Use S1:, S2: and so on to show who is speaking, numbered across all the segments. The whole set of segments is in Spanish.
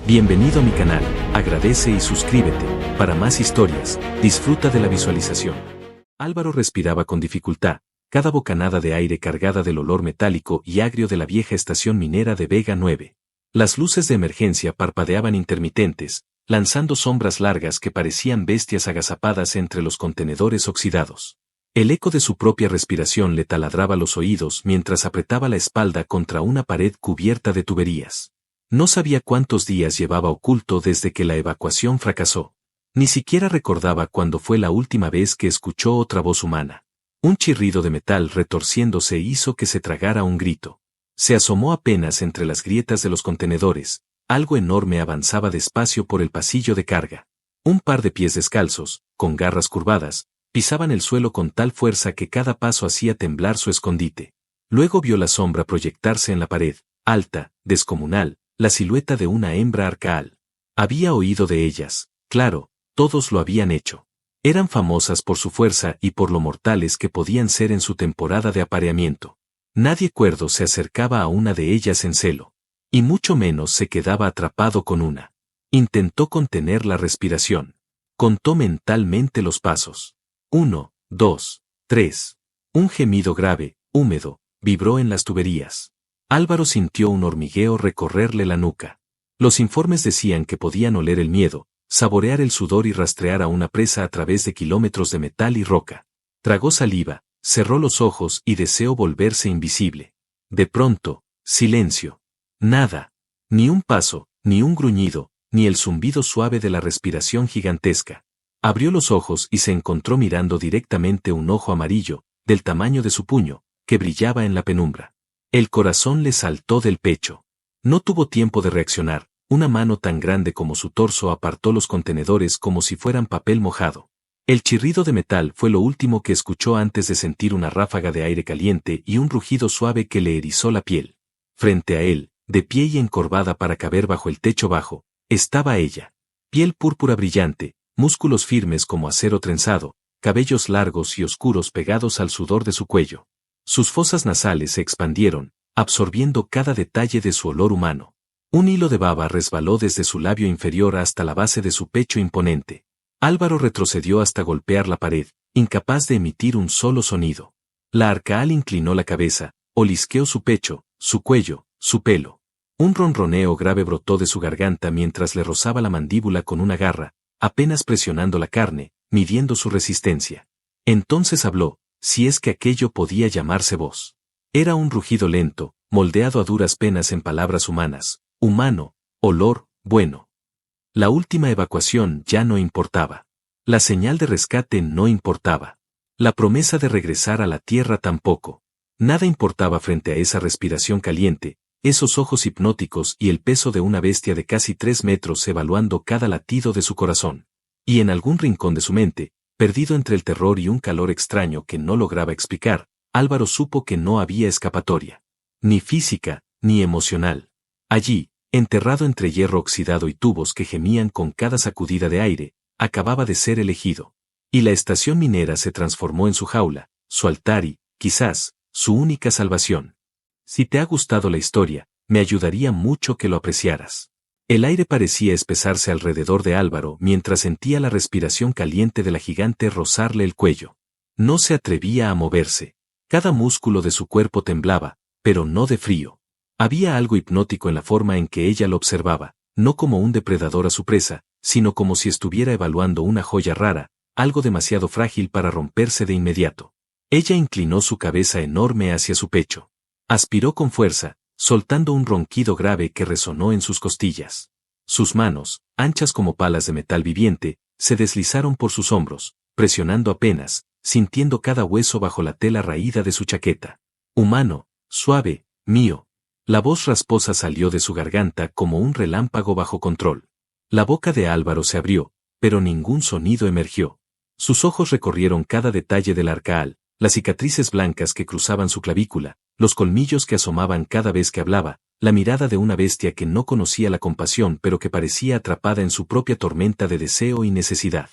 S1: Bienvenido a mi canal, agradece y suscríbete. Para más historias, disfruta de la visualización. Álvaro respiraba con dificultad, cada bocanada de aire cargada del olor metálico y agrio de la vieja estación minera de Vega 9. Las luces de emergencia parpadeaban intermitentes, lanzando sombras largas que parecían bestias agazapadas entre los contenedores oxidados. El eco de su propia respiración le taladraba los oídos mientras apretaba la espalda contra una pared cubierta de tuberías. No sabía cuántos días llevaba oculto desde que la evacuación fracasó. Ni siquiera recordaba cuándo fue la última vez que escuchó otra voz humana. Un chirrido de metal retorciéndose hizo que se tragara un grito. Se asomó apenas entre las grietas de los contenedores. Algo enorme avanzaba despacio por el pasillo de carga. Un par de pies descalzos, con garras curvadas, pisaban el suelo con tal fuerza que cada paso hacía temblar su escondite. Luego vio la sombra proyectarse en la pared, alta, descomunal, la silueta de una hembra arcaal. Había oído de ellas, claro, todos lo habían hecho. Eran famosas por su fuerza y por lo mortales que podían ser en su temporada de apareamiento. Nadie cuerdo se acercaba a una de ellas en celo. Y mucho menos se quedaba atrapado con una. Intentó contener la respiración. Contó mentalmente los pasos. 1, 2, 3. Un gemido grave, húmedo, vibró en las tuberías. Álvaro sintió un hormigueo recorrerle la nuca. Los informes decían que podían oler el miedo, saborear el sudor y rastrear a una presa a través de kilómetros de metal y roca. Tragó saliva, cerró los ojos y deseó volverse invisible. De pronto, silencio. Nada. Ni un paso, ni un gruñido, ni el zumbido suave de la respiración gigantesca. Abrió los ojos y se encontró mirando directamente un ojo amarillo, del tamaño de su puño, que brillaba en la penumbra. El corazón le saltó del pecho. No tuvo tiempo de reaccionar, una mano tan grande como su torso apartó los contenedores como si fueran papel mojado. El chirrido de metal fue lo último que escuchó antes de sentir una ráfaga de aire caliente y un rugido suave que le erizó la piel. Frente a él, de pie y encorvada para caber bajo el techo bajo, estaba ella. Piel púrpura brillante, músculos firmes como acero trenzado, cabellos largos y oscuros pegados al sudor de su cuello. Sus fosas nasales se expandieron, absorbiendo cada detalle de su olor humano. Un hilo de baba resbaló desde su labio inferior hasta la base de su pecho imponente. Álvaro retrocedió hasta golpear la pared, incapaz de emitir un solo sonido. La arcaal inclinó la cabeza, olisqueó su pecho, su cuello, su pelo. Un ronroneo grave brotó de su garganta mientras le rozaba la mandíbula con una garra, apenas presionando la carne, midiendo su resistencia. Entonces habló, si es que aquello podía llamarse voz. Era un rugido lento, moldeado a duras penas en palabras humanas, humano, olor, bueno. La última evacuación ya no importaba. La señal de rescate no importaba. La promesa de regresar a la tierra tampoco. Nada importaba frente a esa respiración caliente, esos ojos hipnóticos y el peso de una bestia de casi 3 metros evaluando cada latido de su corazón. Y en algún rincón de su mente, perdido entre el terror y un calor extraño que no lograba explicar, Álvaro supo que no había escapatoria. Ni física, ni emocional. Allí, enterrado entre hierro oxidado y tubos que gemían con cada sacudida de aire, acababa de ser elegido. Y la estación minera se transformó en su jaula, su altar y, quizás, su única salvación. Si te ha gustado la historia, me ayudaría mucho que lo apreciaras. El aire parecía espesarse alrededor de Álvaro mientras sentía la respiración caliente de la gigante rozarle el cuello. No se atrevía a moverse. Cada músculo de su cuerpo temblaba, pero no de frío. Había algo hipnótico en la forma en que ella lo observaba, no como un depredador a su presa, sino como si estuviera evaluando una joya rara, algo demasiado frágil para romperse de inmediato. Ella inclinó su cabeza enorme hacia su pecho. Aspiró con fuerza, soltando un ronquido grave que resonó en sus costillas. Sus manos, anchas como palas de metal viviente, se deslizaron por sus hombros, presionando apenas, sintiendo cada hueso bajo la tela raída de su chaqueta. Humano, suave, mío. La voz rasposa salió de su garganta como un relámpago bajo control. La boca de Álvaro se abrió, pero ningún sonido emergió. Sus ojos recorrieron cada detalle del arcaal, las cicatrices blancas que cruzaban su clavícula, los colmillos que asomaban cada vez que hablaba, la mirada de una bestia que no conocía la compasión pero que parecía atrapada en su propia tormenta de deseo y necesidad.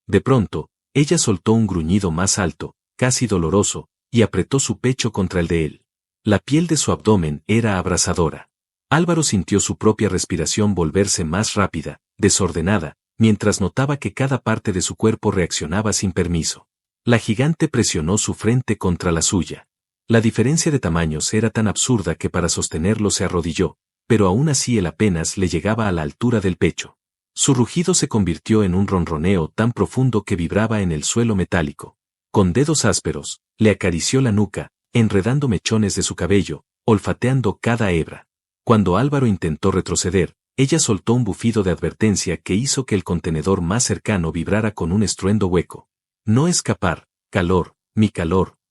S1: De pronto, ella soltó un gruñido más alto, casi doloroso, y apretó su pecho contra el de él. La piel de su abdomen era abrasadora. Álvaro sintió su propia respiración volverse más rápida, desordenada, mientras notaba que cada parte de su cuerpo reaccionaba sin permiso. La gigante presionó su frente contra la suya. La diferencia de tamaños era tan absurda que para sostenerlo se arrodilló, pero aún así él apenas le llegaba a la altura del pecho. Su rugido se convirtió en un ronroneo tan profundo que vibraba en el suelo metálico. Con dedos ásperos, le acarició la nuca, enredando mechones de su cabello, olfateando cada hebra. Cuando Álvaro intentó retroceder, ella soltó un bufido de advertencia que hizo que el contenedor más cercano vibrara con un estruendo hueco. No escapar, calor,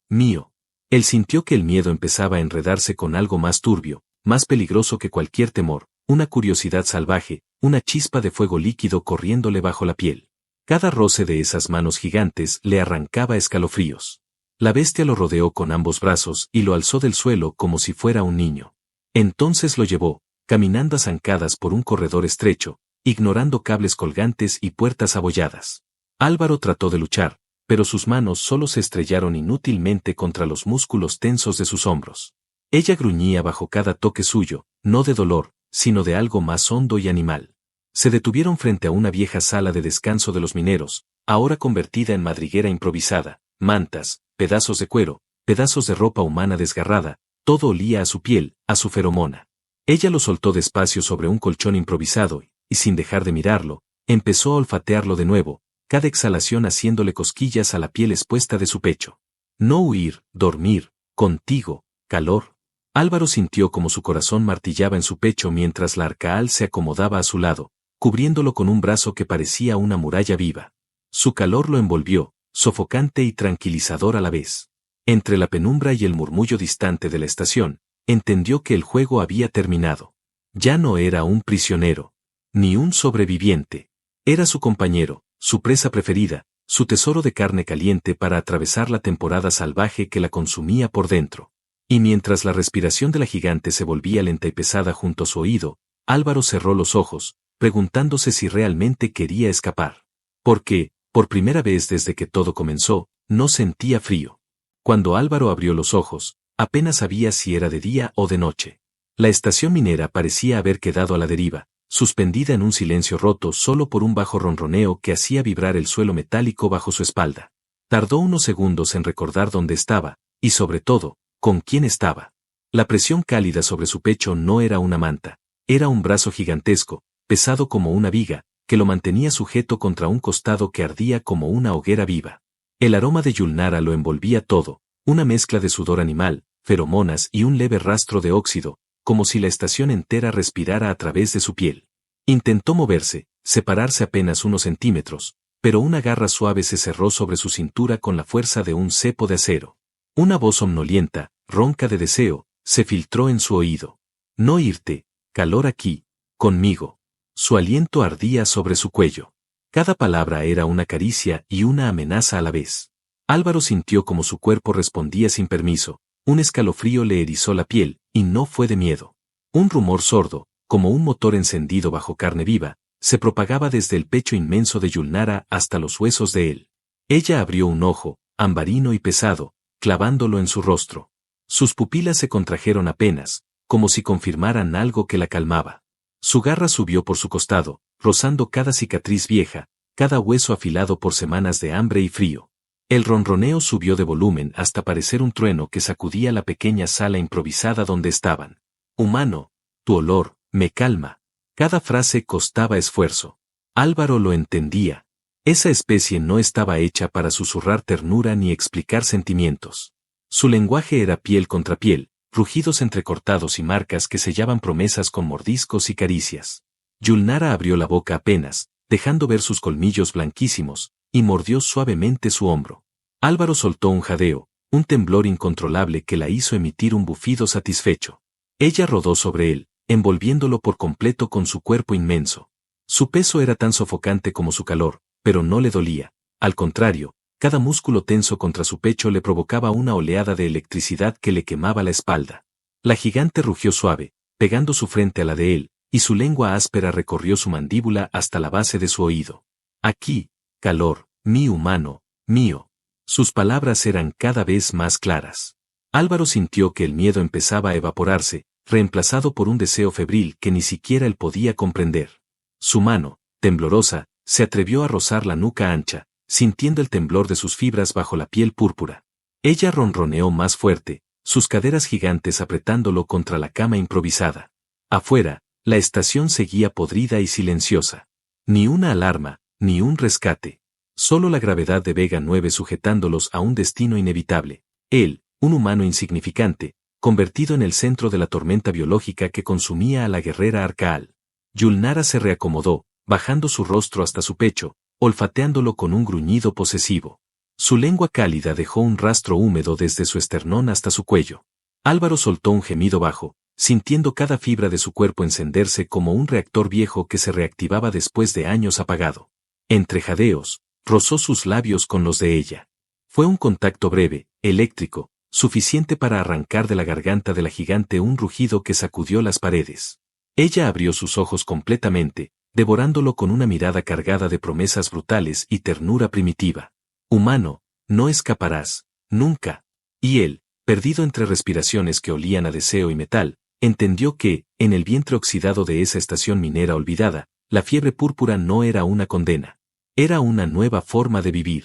S1: mío. Él sintió que el miedo empezaba a enredarse con algo más turbio, más peligroso que cualquier temor, una curiosidad salvaje, una chispa de fuego líquido corriéndole bajo la piel. Cada roce de esas manos gigantes le arrancaba escalofríos. La bestia lo rodeó con ambos brazos y lo alzó del suelo como si fuera un niño. Entonces lo llevó, caminando a zancadas por un corredor estrecho, ignorando cables colgantes y puertas abolladas. Álvaro trató de luchar, pero sus manos solo se estrellaron inútilmente contra los músculos tensos de sus hombros. Ella gruñía bajo cada toque suyo, no de dolor, sino de algo más hondo y animal. Se detuvieron frente a una vieja sala de descanso de los mineros, ahora convertida en madriguera improvisada, mantas, pedazos de cuero, pedazos de ropa humana desgarrada, todo olía a su piel, a su feromona. Ella lo soltó despacio sobre un colchón improvisado y, sin dejar de mirarlo, empezó a olfatearlo de nuevo, cada exhalación haciéndole cosquillas a la piel expuesta de su pecho. No huir, dormir, contigo, calor. Álvaro sintió como su corazón martillaba en su pecho mientras la arcaal se acomodaba a su lado, cubriéndolo con un brazo que parecía una muralla viva. Su calor lo envolvió, sofocante y tranquilizador a la vez. Entre la penumbra y el murmullo distante de la estación, entendió que el juego había terminado. Ya no era un prisionero, ni un sobreviviente. Era su compañero, su presa preferida, su tesoro de carne caliente para atravesar la temporada salvaje que la consumía por dentro. Y mientras la respiración de la gigante se volvía lenta y pesada junto a su oído, Álvaro cerró los ojos, preguntándose si realmente quería escapar. Porque, por primera vez desde que todo comenzó, no sentía frío. Cuando Álvaro abrió los ojos, apenas sabía si era de día o de noche. La estación minera parecía haber quedado a la deriva, suspendida en un silencio roto solo por un bajo ronroneo que hacía vibrar el suelo metálico bajo su espalda. Tardó unos segundos en recordar dónde estaba, y sobre todo, con quién estaba. La presión cálida sobre su pecho no era una manta, era un brazo gigantesco, pesado como una viga, que lo mantenía sujeto contra un costado que ardía como una hoguera viva. El aroma de Yulnara lo envolvía todo, una mezcla de sudor animal, feromonas y un leve rastro de óxido, como si la estación entera respirara a través de su piel. Intentó moverse, separarse apenas unos centímetros, pero una garra suave se cerró sobre su cintura con la fuerza de un cepo de acero. Una voz somnolienta, ronca de deseo, se filtró en su oído. No irte, calor aquí, conmigo. Su aliento ardía sobre su cuello. Cada palabra era una caricia y una amenaza a la vez. Álvaro sintió como su cuerpo respondía sin permiso, un escalofrío le erizó la piel, y no fue de miedo. Un rumor sordo, como un motor encendido bajo carne viva, se propagaba desde el pecho inmenso de Yulnara hasta los huesos de él. Ella abrió un ojo, ambarino y pesado, clavándolo en su rostro. Sus pupilas se contrajeron apenas, como si confirmaran algo que la calmaba. Su garra subió por su costado, rozando cada cicatriz vieja, cada hueso afilado por semanas de hambre y frío. El ronroneo subió de volumen hasta parecer un trueno que sacudía la pequeña sala improvisada donde estaban. Humano, tu olor, me calma. Cada frase costaba esfuerzo. Álvaro lo entendía. Esa especie no estaba hecha para susurrar ternura ni explicar sentimientos. Su lenguaje era piel contra piel, rugidos entrecortados y marcas que sellaban promesas con mordiscos y caricias. Yulnara abrió la boca apenas, dejando ver sus colmillos blanquísimos, y mordió suavemente su hombro. Álvaro soltó un jadeo, un temblor incontrolable que la hizo emitir un bufido satisfecho. Ella rodó sobre él, envolviéndolo por completo con su cuerpo inmenso. Su peso era tan sofocante como su calor, pero no le dolía. Al contrario, cada músculo tenso contra su pecho le provocaba una oleada de electricidad que le quemaba la espalda. La gigante rugió suave, pegando su frente a la de él, y su lengua áspera recorrió su mandíbula hasta la base de su oído. Aquí, calor, mi humano, mío. Sus palabras eran cada vez más claras. Álvaro sintió que el miedo empezaba a evaporarse, reemplazado por un deseo febril que ni siquiera él podía comprender. Su mano, temblorosa, se atrevió a rozar la nuca ancha, sintiendo el temblor de sus fibras bajo la piel púrpura. Ella ronroneó más fuerte, sus caderas gigantes apretándolo contra la cama improvisada. Afuera, la estación seguía podrida y silenciosa. Ni una alarma, ni un rescate. Solo la gravedad de Vega 9 sujetándolos a un destino inevitable. Él, un humano insignificante, convertido en el centro de la tormenta biológica que consumía a la guerrera Arcaal. Yulnara se reacomodó, bajando su rostro hasta su pecho, olfateándolo con un gruñido posesivo. Su lengua cálida dejó un rastro húmedo desde su esternón hasta su cuello. Álvaro soltó un gemido bajo, sintiendo cada fibra de su cuerpo encenderse como un reactor viejo que se reactivaba después de años apagado. Entre jadeos, rozó sus labios con los de ella. Fue un contacto breve, eléctrico, suficiente para arrancar de la garganta de la gigante un rugido que sacudió las paredes. Ella abrió sus ojos completamente, devorándolo con una mirada cargada de promesas brutales y ternura primitiva. Humano, no escaparás, nunca. Y él, perdido entre respiraciones que olían a deseo y metal, entendió que, en el vientre oxidado de esa estación minera olvidada, la fiebre púrpura no era una condena. Era una nueva forma de vivir.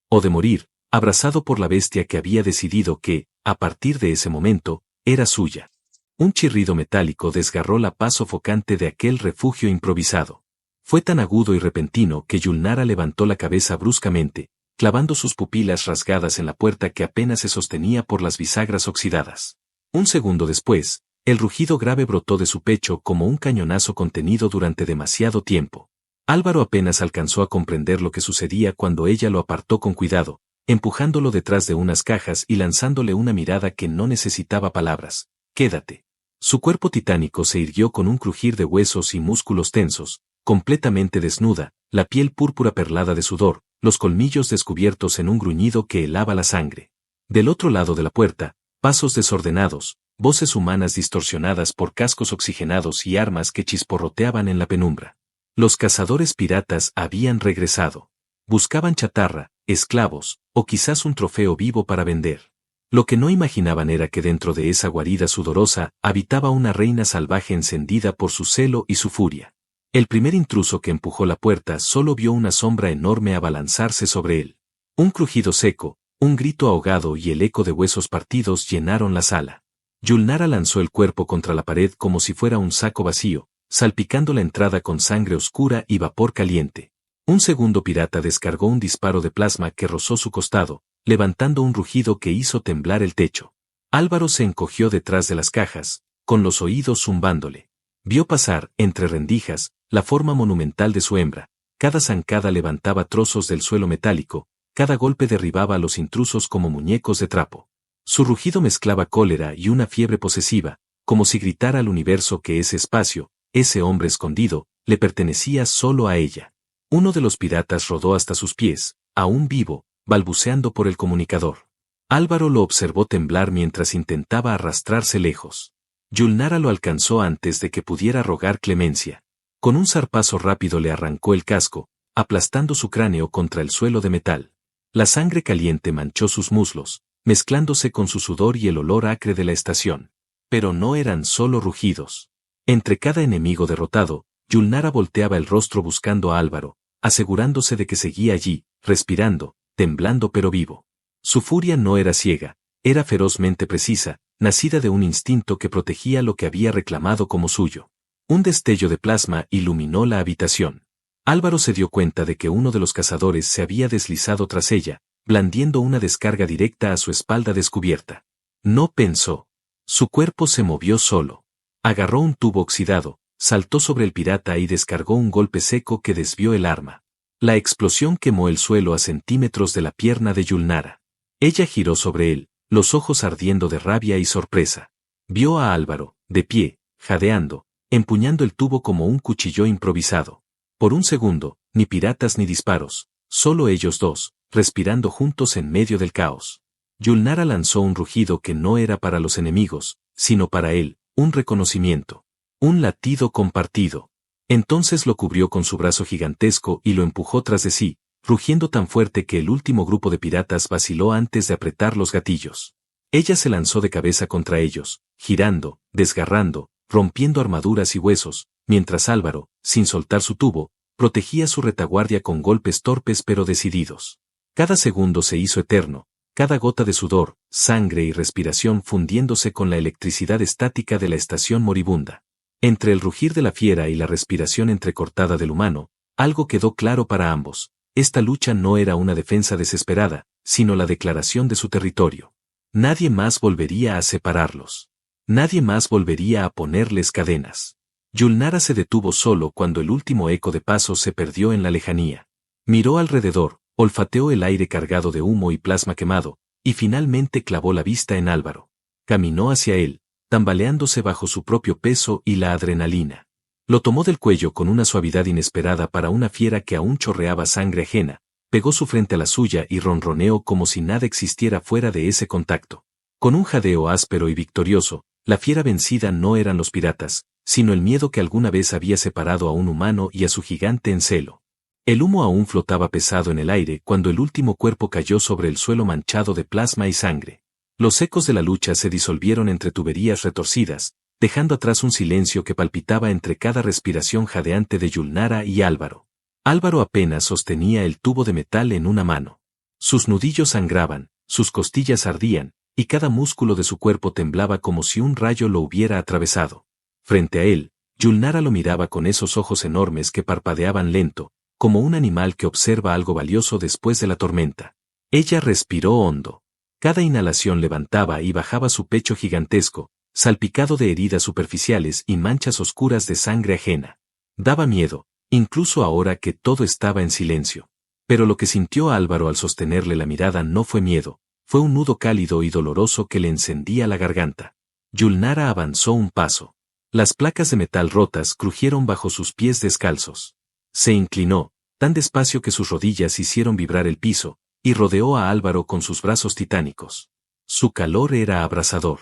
S1: O de morir, abrazado por la bestia que había decidido que, a partir de ese momento, era suya. Un chirrido metálico desgarró la paz sofocante de aquel refugio improvisado. Fue tan agudo y repentino que Yulnara levantó la cabeza bruscamente, clavando sus pupilas rasgadas en la puerta que apenas se sostenía por las bisagras oxidadas. Un segundo después, el rugido grave brotó de su pecho como un cañonazo contenido durante demasiado tiempo. Álvaro apenas alcanzó a comprender lo que sucedía cuando ella lo apartó con cuidado, empujándolo detrás de unas cajas y lanzándole una mirada que no necesitaba palabras. «Quédate». Su cuerpo titánico se irguió con un crujir de huesos y músculos tensos, completamente desnuda, la piel púrpura perlada de sudor, los colmillos descubiertos en un gruñido que helaba la sangre. Del otro lado de la puerta, pasos desordenados, voces humanas distorsionadas por cascos oxigenados y armas que chisporroteaban en la penumbra. Los cazadores piratas habían regresado. Buscaban chatarra, esclavos, o quizás un trofeo vivo para vender. Lo que no imaginaban era que dentro de esa guarida sudorosa habitaba una reina salvaje encendida por su celo y su furia. El primer intruso que empujó la puerta solo vio una sombra enorme abalanzarse sobre él. Un crujido seco, un grito ahogado y el eco de huesos partidos llenaron la sala. Yulnara lanzó el cuerpo contra la pared como si fuera un saco vacío, salpicando la entrada con sangre oscura y vapor caliente. Un segundo pirata descargó un disparo de plasma que rozó su costado, levantando un rugido que hizo temblar el techo. Álvaro se encogió detrás de las cajas, con los oídos zumbándole. Vio pasar, entre rendijas, la forma monumental de su hembra. Cada zancada levantaba trozos del suelo metálico, cada golpe derribaba a los intrusos como muñecos de trapo. Su rugido mezclaba cólera y una fiebre posesiva, como si gritara al universo que ese espacio, ese hombre escondido, le pertenecía solo a ella. Uno de los piratas rodó hasta sus pies, aún vivo, balbuceando por el comunicador. Álvaro lo observó temblar mientras intentaba arrastrarse lejos. Yulnara lo alcanzó antes de que pudiera rogar clemencia. Con un zarpazo rápido le arrancó el casco, aplastando su cráneo contra el suelo de metal. La sangre caliente manchó sus muslos, mezclándose con su sudor y el olor acre de la estación. Pero no eran solo rugidos. Entre cada enemigo derrotado, Yulnara volteaba el rostro buscando a Álvaro, asegurándose de que seguía allí, respirando, temblando pero vivo. Su furia no era ciega, era ferozmente precisa, nacida de un instinto que protegía lo que había reclamado como suyo. Un destello de plasma iluminó la habitación. Álvaro se dio cuenta de que uno de los cazadores se había deslizado tras ella, blandiendo una descarga directa a su espalda descubierta. No pensó. Su cuerpo se movió solo. Agarró un tubo oxidado, saltó sobre el pirata y descargó un golpe seco que desvió el arma. La explosión quemó el suelo a centímetros de la pierna de Yulnara. Ella giró sobre él, los ojos ardiendo de rabia y sorpresa. Vio a Álvaro, de pie, jadeando, empuñando el tubo como un cuchillo improvisado. Por un segundo, ni piratas ni disparos, solo ellos dos, respirando juntos en medio del caos. Yulnara lanzó un rugido que no era para los enemigos, sino para él, un reconocimiento. Un latido compartido. Entonces lo cubrió con su brazo gigantesco y lo empujó tras de sí, rugiendo tan fuerte que el último grupo de piratas vaciló antes de apretar los gatillos. Ella se lanzó de cabeza contra ellos, girando, desgarrando, rompiendo armaduras y huesos, mientras Álvaro, sin soltar su tubo, protegía su retaguardia con golpes torpes pero decididos. Cada segundo se hizo eterno, cada gota de sudor, sangre y respiración fundiéndose con la electricidad estática de la estación moribunda. Entre el rugir de la fiera y la respiración entrecortada del humano, algo quedó claro para ambos: esta lucha no era una defensa desesperada, sino la declaración de su territorio. Nadie más volvería a separarlos. Nadie más volvería a ponerles cadenas. Yulnara se detuvo solo cuando el último eco de pasos se perdió en la lejanía. Miró alrededor, olfateó el aire cargado de humo y plasma quemado, y finalmente clavó la vista en Álvaro. Caminó hacia él, tambaleándose bajo su propio peso y la adrenalina. Lo tomó del cuello con una suavidad inesperada para una fiera que aún chorreaba sangre ajena, pegó su frente a la suya y ronroneó como si nada existiera fuera de ese contacto. Con un jadeo áspero y victorioso, la fiera vencida no eran los piratas, sino el miedo que alguna vez había separado a un humano y a su gigante en celo. El humo aún flotaba pesado en el aire cuando el último cuerpo cayó sobre el suelo manchado de plasma y sangre. Los ecos de la lucha se disolvieron entre tuberías retorcidas, dejando atrás un silencio que palpitaba entre cada respiración jadeante de Yulnara y Álvaro. Álvaro apenas sostenía el tubo de metal en una mano. Sus nudillos sangraban, sus costillas ardían, y cada músculo de su cuerpo temblaba como si un rayo lo hubiera atravesado. Frente a él, Yulnara lo miraba con esos ojos enormes que parpadeaban lento, como un animal que observa algo valioso después de la tormenta. Ella respiró hondo. Cada inhalación levantaba y bajaba su pecho gigantesco, salpicado de heridas superficiales y manchas oscuras de sangre ajena. Daba miedo, incluso ahora que todo estaba en silencio. Pero lo que sintió Álvaro al sostenerle la mirada no fue miedo, fue un nudo cálido y doloroso que le encendía la garganta. Yulnara avanzó un paso. Las placas de metal rotas crujieron bajo sus pies descalzos. Se inclinó, tan despacio que sus rodillas hicieron vibrar el piso, y rodeó a Álvaro con sus brazos titánicos. Su calor era abrasador.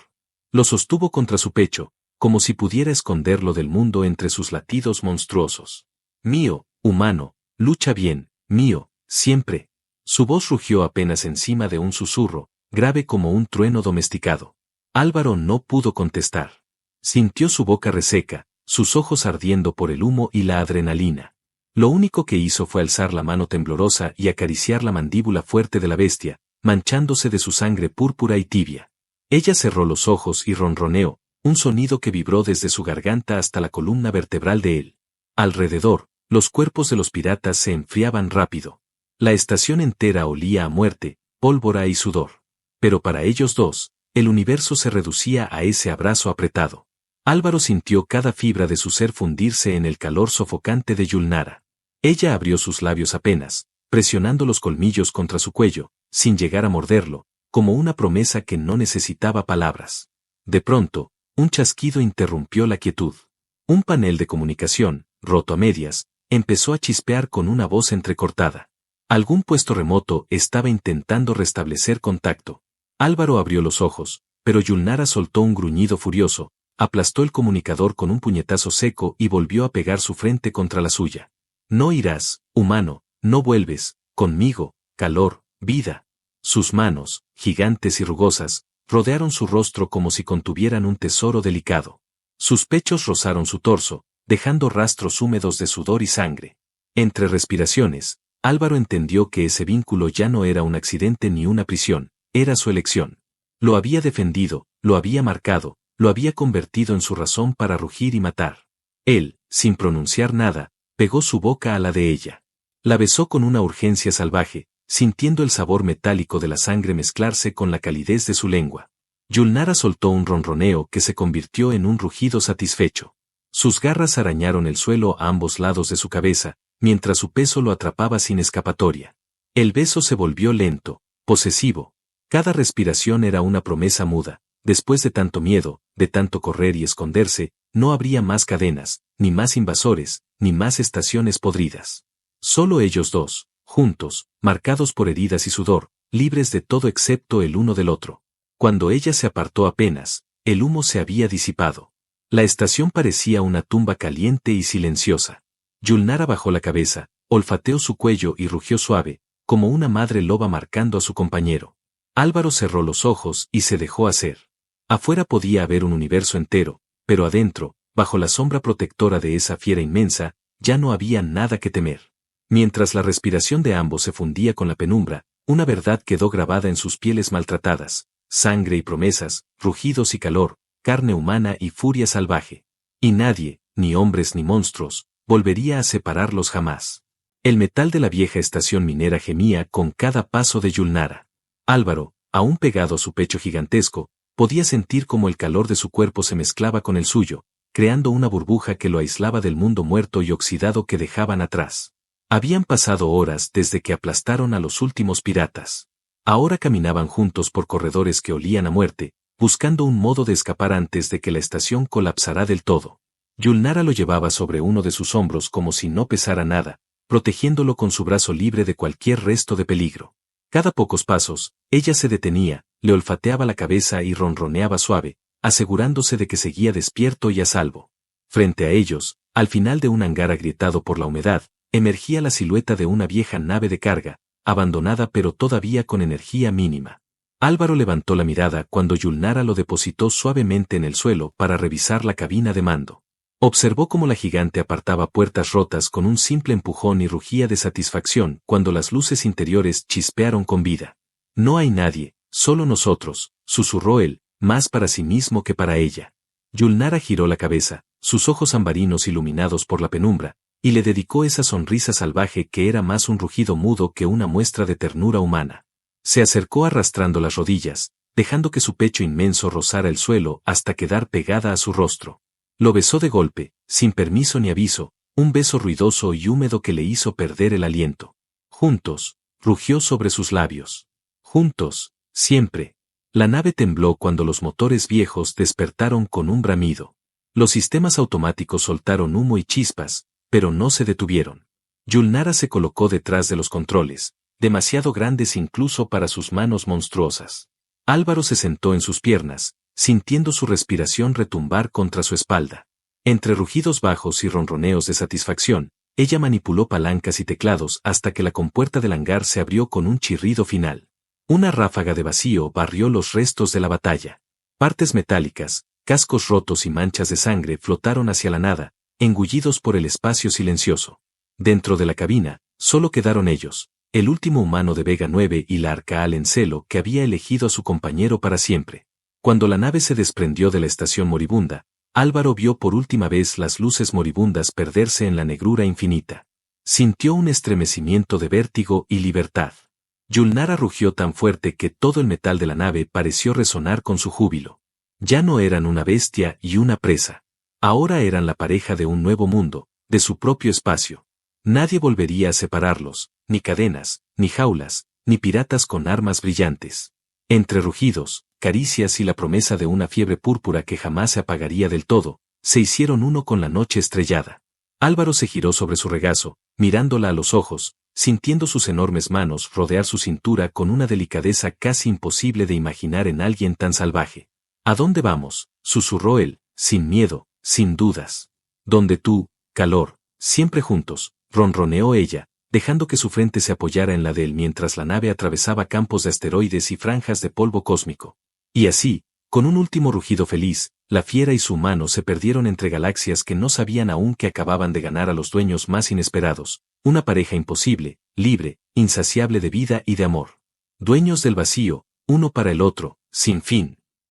S1: Lo sostuvo contra su pecho, como si pudiera esconderlo del mundo entre sus latidos monstruosos. Mío, humano, lucha bien, mío, siempre. Su voz rugió apenas encima de un susurro, grave como un trueno domesticado. Álvaro no pudo contestar. Sintió su boca reseca, sus ojos ardiendo por el humo y la adrenalina. Lo único que hizo fue alzar la mano temblorosa y acariciar la mandíbula fuerte de la bestia, manchándose de su sangre púrpura y tibia. Ella cerró los ojos y ronroneó, un sonido que vibró desde su garganta hasta la columna vertebral de él. Alrededor, los cuerpos de los piratas se enfriaban rápido. La estación entera olía a muerte, pólvora y sudor. Pero para ellos dos, el universo se reducía a ese abrazo apretado. Álvaro sintió cada fibra de su ser fundirse en el calor sofocante de Yulnara. Ella abrió sus labios apenas, presionando los colmillos contra su cuello, sin llegar a morderlo, como una promesa que no necesitaba palabras. De pronto, un chasquido interrumpió la quietud. Un panel de comunicación, roto a medias, empezó a chispear con una voz entrecortada. Algún puesto remoto estaba intentando restablecer contacto. Álvaro abrió los ojos, pero Yulnara soltó un gruñido furioso, aplastó el comunicador con un puñetazo seco y volvió a pegar su frente contra la suya. No irás, humano, no vuelves, conmigo, calor, vida. Sus manos, gigantes y rugosas, rodearon su rostro como si contuvieran un tesoro delicado. Sus pechos rozaron su torso, dejando rastros húmedos de sudor y sangre. Entre respiraciones, Álvaro entendió que ese vínculo ya no era un accidente ni una prisión, era su elección. Lo había defendido, lo había marcado, lo había convertido en su razón para rugir y matar. Él, sin pronunciar nada, pegó su boca a la de ella. La besó con una urgencia salvaje, sintiendo el sabor metálico de la sangre mezclarse con la calidez de su lengua. Yulnara soltó un ronroneo que se convirtió en un rugido satisfecho. Sus garras arañaron el suelo a ambos lados de su cabeza, mientras su peso lo atrapaba sin escapatoria. El beso se volvió lento, posesivo. Cada respiración era una promesa muda. Después de tanto miedo, de tanto correr y esconderse, no habría más cadenas, ni más invasores, ni más estaciones podridas. Solo ellos dos, juntos, marcados por heridas y sudor, libres de todo excepto el uno del otro. Cuando ella se apartó apenas, el humo se había disipado. La estación parecía una tumba caliente y silenciosa. Yulnara bajó la cabeza, olfateó su cuello y rugió suave, como una madre loba marcando a su compañero. Álvaro cerró los ojos y se dejó hacer. Afuera podía haber un universo entero, pero adentro, bajo la sombra protectora de esa fiera inmensa, ya no había nada que temer. Mientras la respiración de ambos se fundía con la penumbra, una verdad quedó grabada en sus pieles maltratadas: sangre y promesas, rugidos y calor, carne humana y furia salvaje. Y nadie, ni hombres ni monstruos, volvería a separarlos jamás. El metal de la vieja estación minera gemía con cada paso de Yulnara. Álvaro, aún pegado a su pecho gigantesco, podía sentir cómo el calor de su cuerpo se mezclaba con el suyo, creando una burbuja que lo aislaba del mundo muerto y oxidado que dejaban atrás. Habían pasado horas desde que aplastaron a los últimos piratas. Ahora caminaban juntos por corredores que olían a muerte, buscando un modo de escapar antes de que la estación colapsara del todo. Yulnara lo llevaba sobre uno de sus hombros como si no pesara nada, protegiéndolo con su brazo libre de cualquier resto de peligro. Cada pocos pasos, ella se detenía, le olfateaba la cabeza y ronroneaba suave, asegurándose de que seguía despierto y a salvo. Frente a ellos, al final de un hangar agrietado por la humedad, emergía la silueta de una vieja nave de carga, abandonada pero todavía con energía mínima. Álvaro levantó la mirada cuando Yulnara lo depositó suavemente en el suelo para revisar la cabina de mando. Observó cómo la gigante apartaba puertas rotas con un simple empujón y rugía de satisfacción cuando las luces interiores chispearon con vida. «No hay nadie, solo nosotros», susurró él, más para sí mismo que para ella. Yulnara giró la cabeza, sus ojos ambarinos iluminados por la penumbra, y le dedicó esa sonrisa salvaje que era más un rugido mudo que una muestra de ternura humana. Se acercó arrastrando las rodillas, dejando que su pecho inmenso rozara el suelo hasta quedar pegada a su rostro. Lo besó de golpe, sin permiso ni aviso, un beso ruidoso y húmedo que le hizo perder el aliento. Juntos, rugió sobre sus labios. Juntos, siempre. La nave tembló cuando los motores viejos despertaron con un bramido. Los sistemas automáticos soltaron humo y chispas, pero no se detuvieron. Yulnara se colocó detrás de los controles, demasiado grandes incluso para sus manos monstruosas. Álvaro se sentó en sus piernas, sintiendo su respiración retumbar contra su espalda. Entre rugidos bajos y ronroneos de satisfacción, ella manipuló palancas y teclados hasta que la compuerta del hangar se abrió con un chirrido final. Una ráfaga de vacío barrió los restos de la batalla. Partes metálicas, cascos rotos y manchas de sangre flotaron hacia la nada, engullidos por el espacio silencioso. Dentro de la cabina, solo quedaron ellos, el último humano de Vega 9 y la Arcaal en celo que había elegido a su compañero para siempre. Cuando la nave se desprendió de la estación moribunda, Álvaro vio por última vez las luces moribundas perderse en la negrura infinita. Sintió un estremecimiento de vértigo y libertad. Yulnara rugió tan fuerte que todo el metal de la nave pareció resonar con su júbilo. Ya no eran una bestia y una presa. Ahora eran la pareja de un nuevo mundo, de su propio espacio. Nadie volvería a separarlos, ni cadenas, ni jaulas, ni piratas con armas brillantes. Entre rugidos, caricias y la promesa de una fiebre púrpura que jamás se apagaría del todo, se hicieron uno con la noche estrellada. Álvaro se giró sobre su regazo, mirándola a los ojos, sintiendo sus enormes manos rodear su cintura con una delicadeza casi imposible de imaginar en alguien tan salvaje. «¿A dónde vamos?», susurró él, sin miedo, sin dudas. «Donde tú, calor, siempre juntos», ronroneó ella, dejando que su frente se apoyara en la de él mientras la nave atravesaba campos de asteroides y franjas de polvo cósmico. Y así, con un último rugido feliz, la fiera y su humano se perdieron entre galaxias que no sabían aún que acababan de ganar a los dueños más inesperados, una pareja imposible, libre, insaciable de vida y de amor. Dueños del vacío, uno para el otro, sin fin.